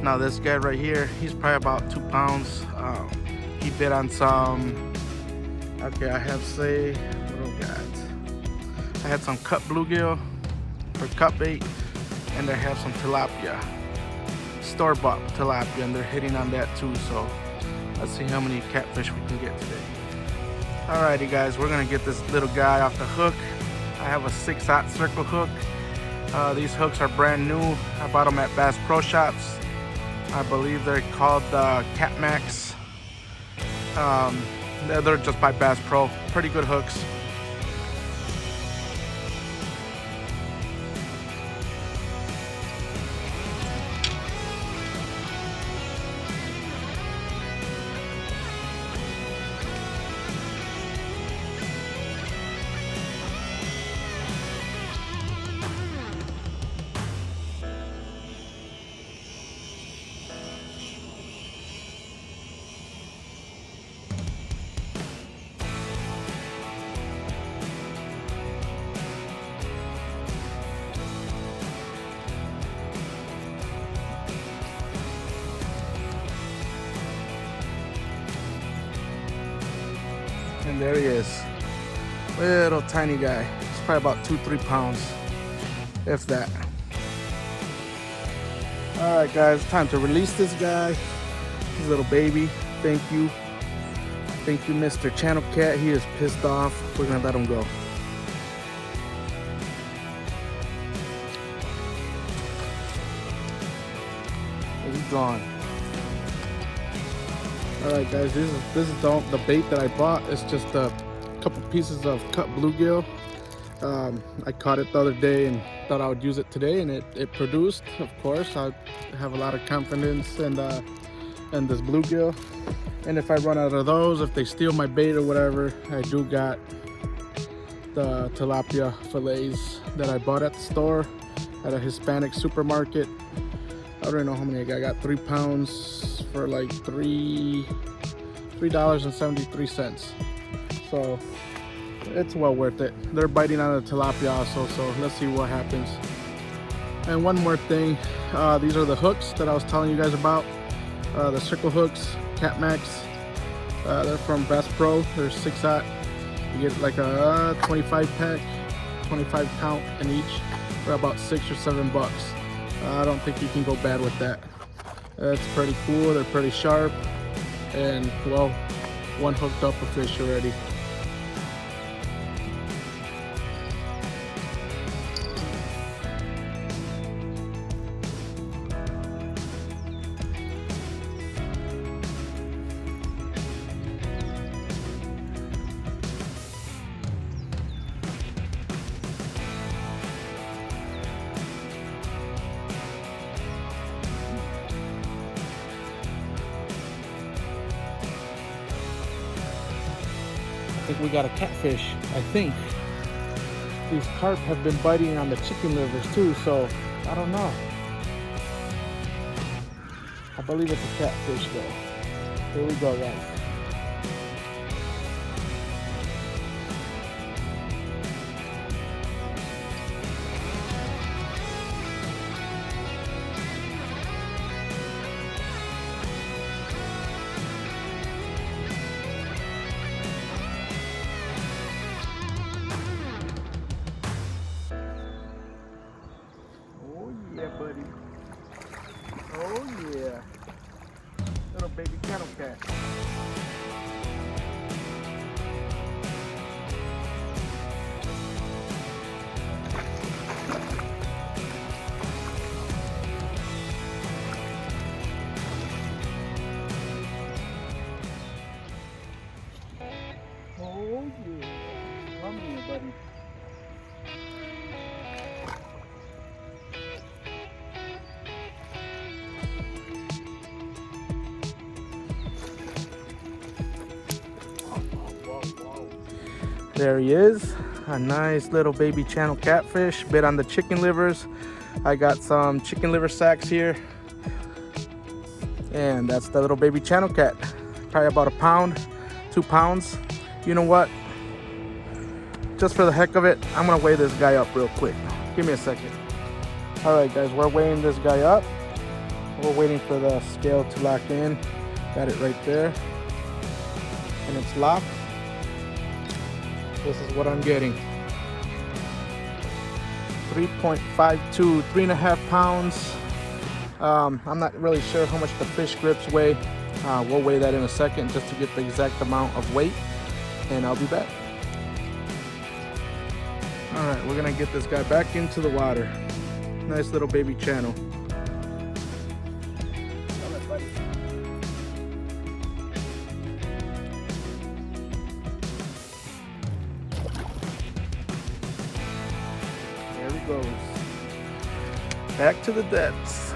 Now this guy right here, he's probably about 2 pounds. He bit on some, okay, I have say, what do we got? I had some cut bluegill for cut bait, and I have some tilapia, store-bought tilapia, and they're hitting on that too. So let's see how many catfish we can get today. Alrighty guys, we're gonna get this little guy off the hook. I have a 6/0 circle hook. These hooks are brand new. I bought them at Bass Pro Shops. I believe they're called Cat Max. They're just by Bass Pro. Pretty good hooks. And there he is, little tiny guy. He's probably about 2-3 pounds, if that. All right guys, time to release this guy. His little baby. Thank you, Mr. Channel Cat. He is pissed off. We're gonna let him go. He's gone. Alright guys, this is the bait that I bought. It's just a couple pieces of cut bluegill. I caught it the other day and thought I would use it today, and it produced. Of course, I have a lot of confidence in this bluegill. And if I run out of those, if they steal my bait or whatever, I do got the tilapia fillets that I bought at the store at a Hispanic supermarket. I don't know how many I got. I got 3 pounds for like $3.73. So it's well worth it. They're biting on the tilapia also, so let's see what happens. And one more thing, these are the hooks that I was telling you guys about. The circle hooks, Cat Max. They're from Bass Pro. They're 6/0. You get like a 25 pack, 25 count in each for about $6 or $7. I don't think you can go bad with that. That's pretty cool. They're pretty sharp, and well, one hooked up a fish already. I think we got a catfish. I think these carp have been biting on the chicken livers too, so I don't know. I believe it's a catfish though. Here we go guys. Yeah, buddy. Oh yeah. Little baby channel cat. Oh yeah. Come here, buddy. There he is, a nice little baby channel catfish, bit on the chicken livers. I got some chicken liver sacks here, and that's the little baby channel cat. Probably about 1 pound, 2 pounds. You know what? Just for the heck of it, I'm gonna weigh this guy up real quick. Give me a second. All right, guys, we're weighing this guy up. We're waiting for the scale to lock in. Got it right there. And it's locked. This is what I'm getting. 3.52, 3.5 pounds. I'm not really sure how much the fish grips weigh. We'll weigh that in a second just to get the exact amount of weight, and I'll be back. All right, we're gonna get this guy back into the water. Nice little baby channel. There he goes. Back to the depths.